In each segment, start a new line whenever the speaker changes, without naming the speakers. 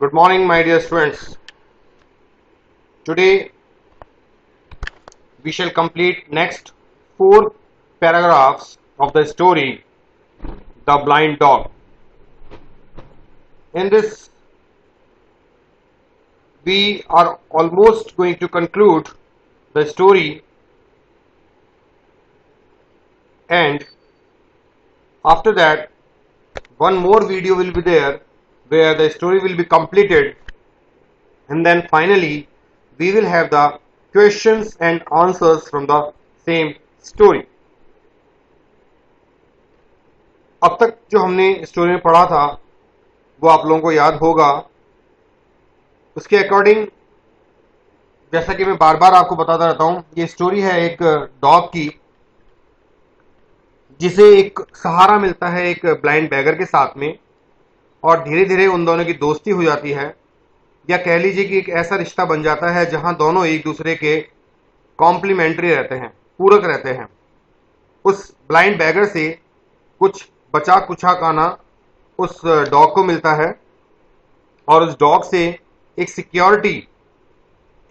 Good morning, my dear students. Today we shall complete next 4 paragraphs of the story The Blind Dog. In this, we are almost going to conclude the story, and after that one more video will be there where the story will be completed, and then finally we will have the questions and answers from the same story. अब तक जो हमने story में पढ़ा था वो आप लोगों को याद होगा. उसके अकॉर्डिंग, जैसा कि मैं बार बार आपको बताता रहता हूं, ये स्टोरी है एक डॉग की जिसे एक सहारा मिलता है एक ब्लाइंड बैगर के साथ में, और धीरे धीरे उन दोनों की दोस्ती हो जाती है, या कह लीजिए कि एक ऐसा रिश्ता बन जाता है जहां दोनों एक दूसरे के कॉम्प्लीमेंट्री रहते हैं, पूरक रहते हैं. उस ब्लाइंड बैगर से कुछ बचा कुछा खाना उस डॉग को मिलता है, और उस डॉग से एक सिक्योरिटी,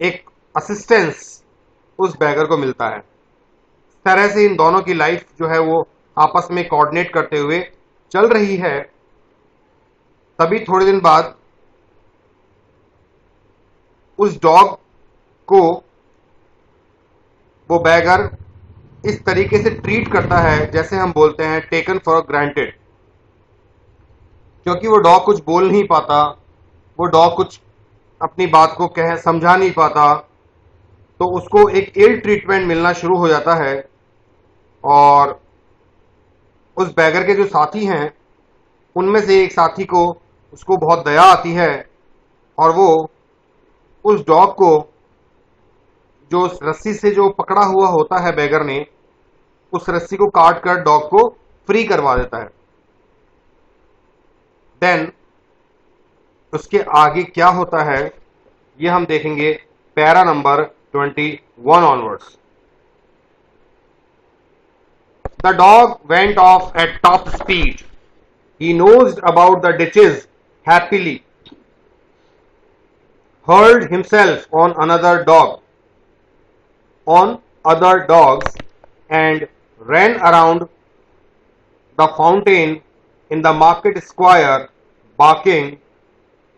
एक असिस्टेंस उस बैगर को मिलता है. इस तरह से इन दोनों की लाइफ जो है वो आपस में कोऑर्डिनेट करते हुए चल रही है. तभी थोड़े दिन बाद उस डॉग को वो बैगर इस तरीके से ट्रीट करता है जैसे हम बोलते हैं टेकन फॉर ग्रांटेड. क्योंकि वो डॉग कुछ बोल नहीं पाता, वो डॉग कुछ अपनी बात को समझा नहीं पाता, तो उसको एक इल ट्रीटमेंट मिलना शुरू हो जाता है. और उस बैगर के जो साथी हैं उनमें से एक साथी को उसको बहुत दया आती है, और वो उस डॉग को जो रस्सी से जो पकड़ा हुआ होता है बैगर ने, उस रस्सी को काट कर डॉग को फ्री करवा देता है. देन उसके आगे क्या होता है ये हम देखेंगे para number 21 onwards. The dog went off at top speed. He nosed about the ditches happily, hurled himself on other dogs, and ran around the fountain in the market square, barking,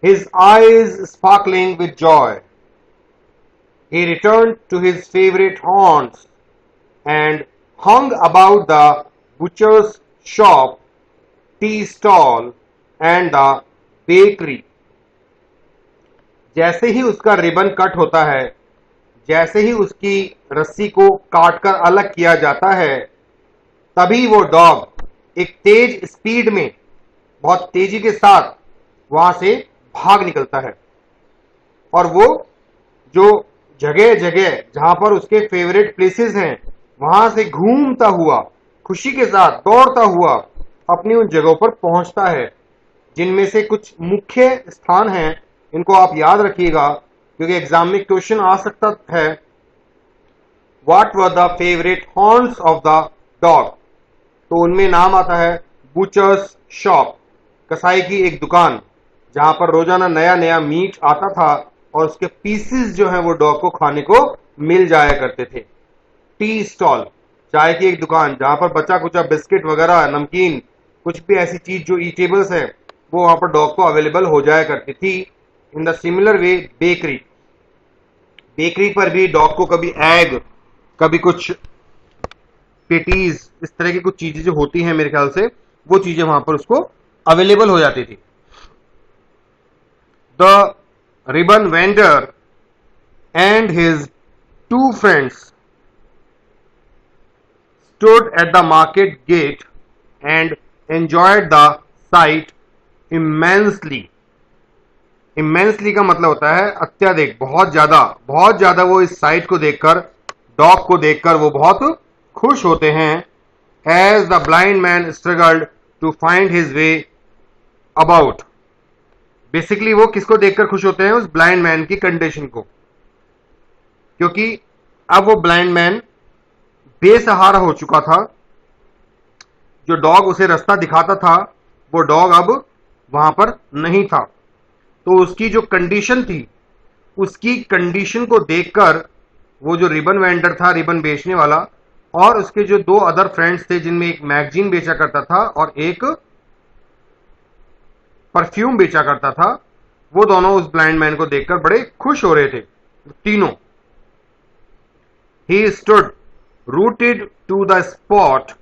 his eyes sparkling with joy. He returned to his favorite haunts and hung about the butcher's shop, tea stall, and the bakery. जैसे ही उसका ribbon cut होता है, जैसे ही उसकी रस्सी को काटकर अलग किया जाता है, तभी वो डॉग एक तेज स्पीड में, बहुत तेजी के साथ वहां से भाग निकलता है. और वो जो जगह जगह जहां पर उसके फेवरेट प्लेसेस हैं वहां से घूमता हुआ, खुशी के साथ दौड़ता हुआ अपनी उन जगहों पर पहुंचता है, जिनमें से कुछ मुख्य स्थान हैं. इनको आप याद रखिएगा क्योंकि एग्जाम में क्वेश्चन आ सकता है. What were the favourite horns of the dog? तो उनमें नाम आता है बुचर्स शॉप, कसाई की एक दुकान जहां पर रोजाना नया नया मीट आता था और उसके पीसेस जो है वो डॉग को खाने को मिल जाया करते थे. टी स्टॉल, चाय की एक दुकान जहां पर बचा कुचा बिस्किट वगैरह, नमकीन, कुछ भी ऐसी चीज जो ईटेबल्स है वो वहां पर डॉग को अवेलेबल हो जाया करती थी. In the similar way bakery, bakery पर भी डॉग को कभी एग, कभी कुछ पेटीज, इस तरह की कुछ चीजें जो होती हैं मेरे ख्याल से वो चीजें वहां पर उसको अवेलेबल हो जाती थी. The ribbon vendor and his 2 friends stood at the market gate and enjoyed the sight immensely. Immensely का मतलब होता है अत्यधिक, बहुत ज्यादा वो इस साइट को देखकर, डॉग को देखकर वो बहुत खुश होते हैं. As the blind man struggled to find his way about. Basically वो किसको देखकर खुश होते हैं? उस ब्लाइंड मैन की कंडीशन को, क्योंकि अब वो ब्लाइंड मैन बेसहारा हो चुका था. जो डॉग उसे रास्ता दिखाता था वो डॉग अब वहां पर नहीं था. तो उसकी जो कंडीशन थी, उसकी कंडीशन को देखकर वो जो रिबन वेंडर था, रिबन बेचने वाला, और उसके जो दो अदर फ्रेंड्स थे जिनमें एक मैगजीन बेचा करता था और एक परफ्यूम बेचा करता था, वो दोनों उस ब्लाइंड मैन को देखकर बड़े खुश हो रहे थे, तीनों। He stood rooted to the spot,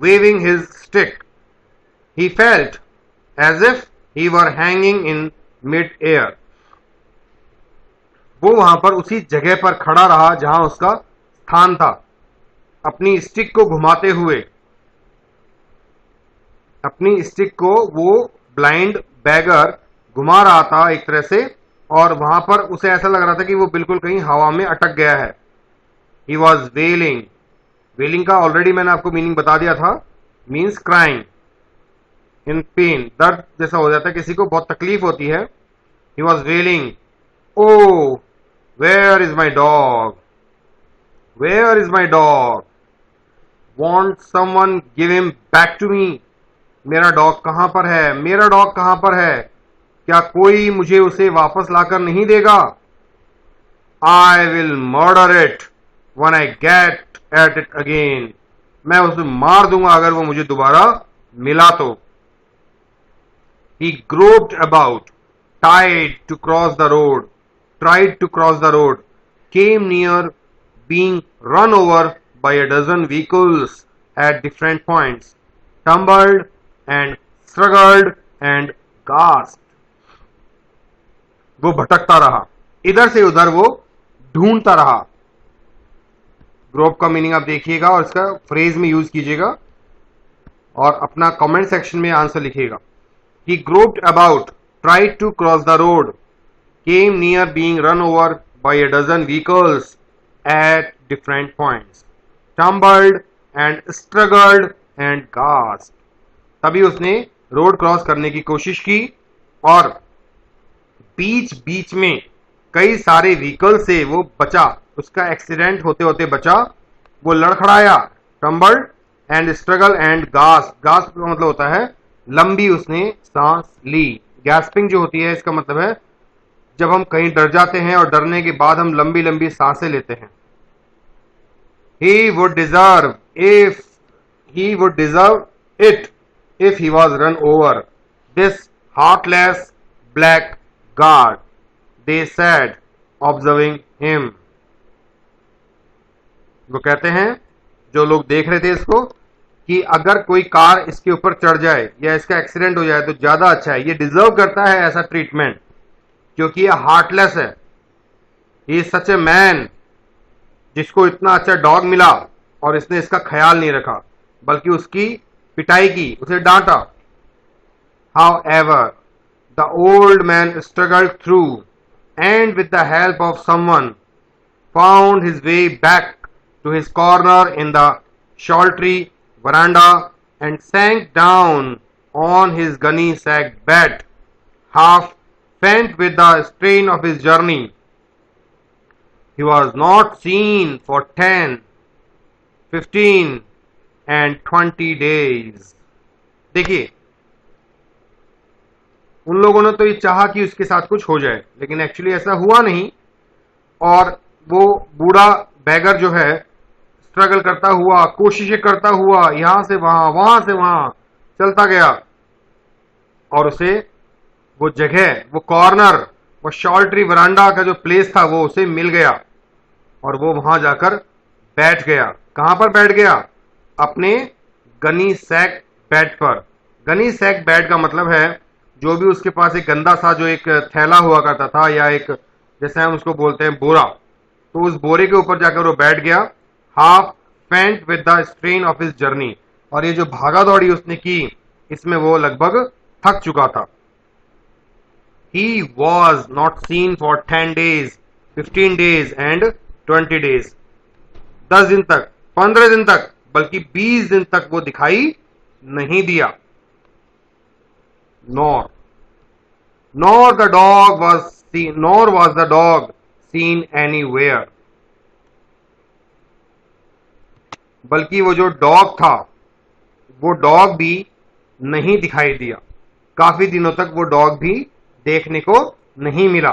waving his stick. He felt as if he were hanging in mid-air. वो वहां पर उसी जगह पर खड़ा रहा जहां उसका स्थान था, अपनी स्टिक को घुमाते हुए। अपनी स्टिक को वो ब्लाइंड बैगर घुमा रहा था एक तरह से, और वहां पर उसे ऐसा लग रहा था कि वो बिल्कुल कहीं हवा में अटक गया है। He was wailing. Wailing का ऑलरेडी मैंने आपको मीनिंग बता दिया था, मीन्स क्राइंग इन पेन, दर्द जैसा हो जाता है, किसी को बहुत तकलीफ होती है। He was wailing. Oh, where is my dog? Where is my dog? Won't someone give him back to me? मेरा डॉग कहां पर है? मेरा डॉग कहां पर है? क्या कोई मुझे उसे वापस लाकर नहीं देगा? I will murder it when I get at it again. मैं उसे मार दूंगा अगर वो मुझे दोबारा मिला तो। He groped about, tried to cross the road, came near being run over by a dozen vehicles at different points, tumbled and struggled and gasped. वो भटकता रहा, इधर से उधर वो ढूंढता रहा। ग्रोप का मीनिंग आप देखिएगा और इसका फ्रेज में यूज कीजिएगा और अपना कमेंट सेक्शन में आंसर लिखिएगा। He groped about, tried to cross the road, came near being run over by a dozen vehicles at different points, stumbled and struggled and gasped. तभी उसने रोड क्रॉस करने की कोशिश की और बीच बीच में कई सारे व्हीकल से वो बचा, उसका एक्सीडेंट होते होते बचा। वो लड़खड़ाया, tumbled and struggle and gasp. Gasp का मतलब होता है लंबी उसने सांस ली। गैस्पिंग जो होती है इसका मतलब है जब हम कहीं डर जाते हैं और डरने के बाद हम लंबी लंबी सांसें लेते हैं। He would deserve it if he was run over. This heartless blackguard, they said, observing him. वो कहते हैं जो लोग देख रहे थे इसको कि अगर कोई कार इसके ऊपर चढ़ जाए या इसका एक्सीडेंट हो जाए तो ज्यादा अच्छा है, ये डिजर्व करता है ऐसा ट्रीटमेंट, क्योंकि ये हार्टलेस है। He is such a man, जिसको इतना अच्छा डॉग मिला और इसने इसका ख्याल नहीं रखा बल्कि उसकी पिटाई की, उसे डांटा। However, the old man struggled through and with the help of someone found his way back to his corner in the sheltery veranda and sank down on his gunny sack bed, half spent with the strain of his journey. He was not seen for 10, 15 and 20 days. देखिए, उन लोगों ने तो ये चाहा कि उसके साथ कुछ हो जाए, लेकिन एक्चुअली ऐसा हुआ नहीं और वो बूढ़ा बैगर जो है स्ट्रगल करता हुआ, कोशिशें करता हुआ, यहां से वहां से वहां चलता गया और उसे वो जगह, वो कॉर्नर, वो शॉल्ट्री वरांडा का जो प्लेस था वो उसे मिल गया और वो वहां जाकर बैठ गया। कहां पर बैठ गया? अपने गनी सैक बेड पर। गनी सैक बेड का मतलब है जो भी उसके पास एक गंदा सा जो एक थैला हुआ करता था या एक, जैसे हम उसको बोलते हैं बोरा, तो उस बोरे के ऊपर जाकर वो बैठ गया, half spent with the strain of his journey. और ये जो भागा दौड़ी उसने की इसमें वो लगभग थक चुका था। He was not seen for 10 days, 15 days and 20 days. 10 दिन तक, 15 दिन तक, बल्कि 20 दिन तक वो दिखाई नहीं दिया। Nor was the dog seen anywhere. बल्कि वो जो डॉग था, वो डॉग भी नहीं दिखाई दिया। काफी दिनों तक वो डॉग भी देखने को नहीं मिला।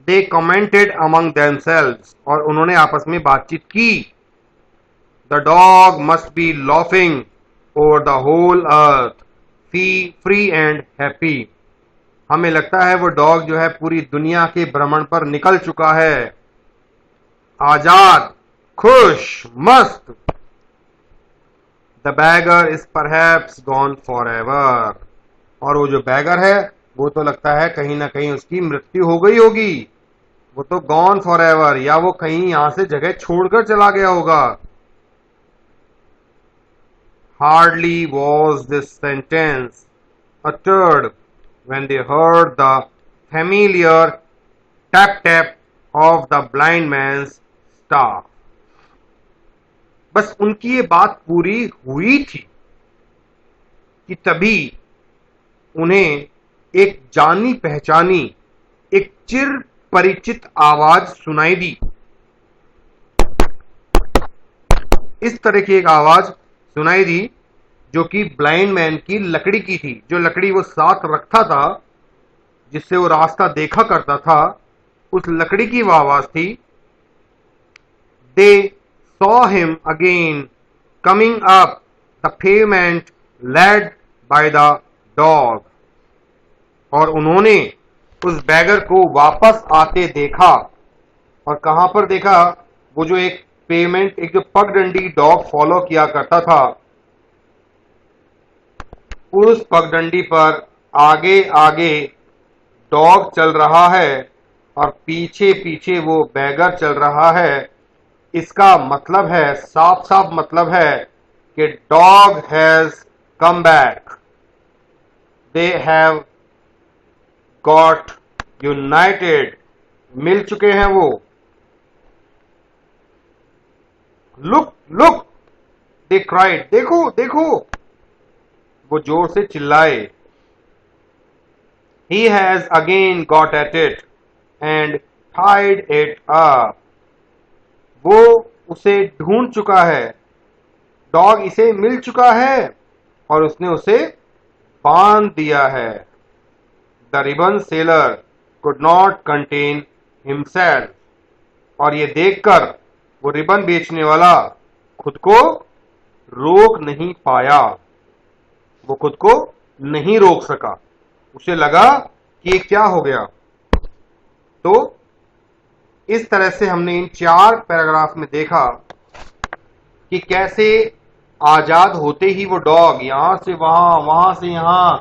दे कमेंटेड अमंग देमसेल्व्स, और उन्होंने आपस में बातचीत की। The dog must be laughing over the whole earth, free and happy. हमें लगता है वो डॉग जो है पूरी दुनिया के भ्रमण पर निकल चुका है, आजाद, खुश, मस्त। The bagger is perhaps gone for ever, और वो जो बैगर है वो तो लगता है कहीं ना कहीं उसकी मृत्यु हो गई होगी। वो तो गॉन फॉर एवर, या वो कहीं यहां से जगह छोड़कर चला गया होगा। Hardly was this sentence uttered when they heard the familiar tap tap of the blind man's staff. बस उनकी ये बात पूरी हुई थी कि तभी उन्हें एक जानी पहचानी, एक चिर परिचित आवाज सुनाई दी। इस तरह की एक आवाज सुनाई दी जो कि ब्लाइंड मैन की लकड़ी की थी। जो लकड़ी वो साथ रखता था, जिससे वो रास्ता देखा करता था, उस लकड़ी की वो आवाज थी। They saw him again coming up the pavement led by the dog, और उन्होंने उस बैगर को वापस आते देखा। और कहां पर देखा? वो जो एक पेवमेंट, एक जो पगडंडी डॉग फॉलो किया करता था, उस पगडंडी पर आगे आगे डॉग चल रहा है और पीछे पीछे वो बैगर चल रहा है। इसका मतलब है, साफ साफ मतलब है कि dog has come back, they have got united, मिल चुके हैं वो। लुक लुक, दे क्राइड, देखो देखो, वो जोर से चिल्लाए। He has again got at it and tied it up. वो उसे ढूंढ चुका है, डॉग इसे मिल चुका है और उसने उसे बांध दिया है। The ribbon seller could not contain himself, और ये देखकर वो रिबन बेचने वाला खुद को रोक नहीं पाया, वो खुद को नहीं रोक सका। उसे लगा कि ये क्या हो गया। तो इस तरह से हमने इन 4 पैराग्राफ में देखा कि कैसे आजाद होते ही वो डॉग यहां से वहां, वहां से यहां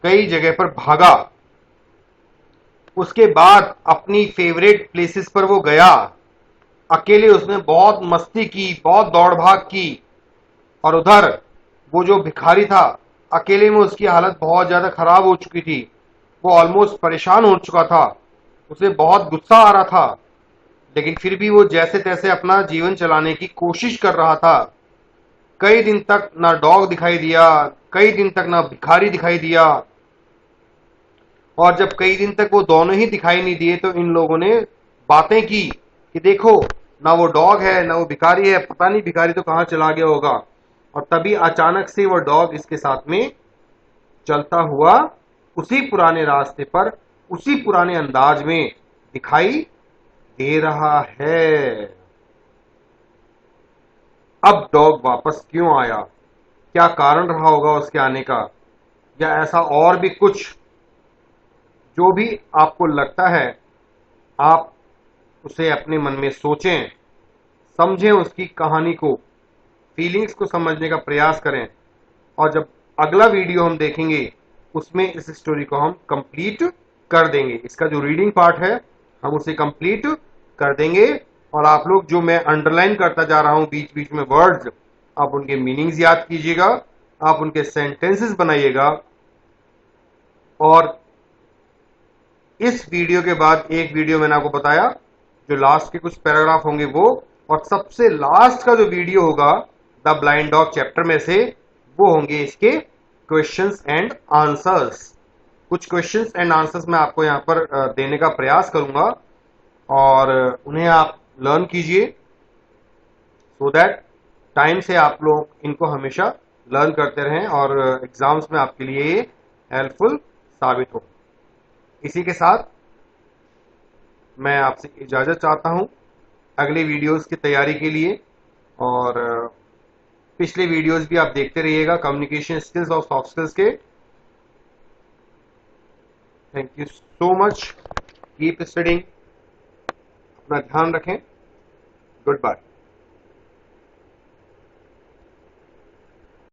कई जगह पर भागा। उसके बाद अपनी फेवरेट प्लेसेस पर वो गया। अकेले उसने बहुत मस्ती की, बहुत दौड़ भाग की। और उधर वो जो भिखारी था, अकेले में उसकी हालत बहुत ज्यादा खराब हो चुकी थी। वो ऑलमोस्ट परेशान हो चुका था, उसे बहुत गुस्सा आ रहा था, लेकिन फिर भी वो जैसे तैसे अपना जीवन चलाने की कोशिश कर रहा था। कई दिन तक ना डॉग दिखाई दिया, कई दिन तक ना भिखारी दिखाई दिया। और जब कई दिन तक वो दोनों ही दिखाई नहीं दिए तो इन लोगों ने बातें की कि देखो, ना वो डॉग है ना वो भिखारी है, पता नहीं भिखारी तो कहां चला गया होगा। और तभी अचानक से वो डॉग इसके साथ में चलता हुआ उसी पुराने रास्ते पर, उसी पुराने अंदाज में दिखाई दे रहा है। अब डॉग वापस क्यों आया? क्या कारण रहा होगा उसके आने का, या ऐसा और भी कुछ? जो भी आपको लगता है, आप उसे अपने मन में सोचें, समझें उसकी कहानी को, फीलिंग्स को समझने का प्रयास करें। और जब अगला वीडियो हम देखेंगे उसमें इस स्टोरी को हम कंप्लीट कर देंगे। इसका जो रीडिंग पार्ट है हम उसे कंप्लीट कर देंगे। और आप लोग, जो मैं अंडरलाइन करता जा रहा हूं बीच बीच में वर्ड्स, आप उनके मीनिंग्स याद कीजिएगा, आप उनके सेंटेंसेस बनाइएगा। और इस वीडियो के बाद एक वीडियो मैंने आपको बताया, जो लास्ट के कुछ पैराग्राफ होंगे वो, और सबसे लास्ट का जो वीडियो होगा द ब्लाइंड डॉग चैप्टर में से, वो होंगे इसके क्वेश्चंस एंड आंसर्स। कुछ क्वेश्चंस एंड आंसर्स मैं आपको यहां पर देने का प्रयास करूंगा और उन्हें आप लर्न कीजिए, सो दैट टाइम से आप लोग इनको हमेशा लर्न करते रहें और एग्जाम्स में आपके लिए ये हेल्पफुल साबित हो। इसी के साथ मैं आपसे इजाज़त चाहता हूं अगले वीडियोस की तैयारी के लिए, और पिछले वीडियोस भी आप देखते रहिएगा कम्युनिकेशन स्किल्स और सॉफ्ट स्किल्स के। Thank you so much, keep studying, अपना ध्यान रखें, गुड बाय।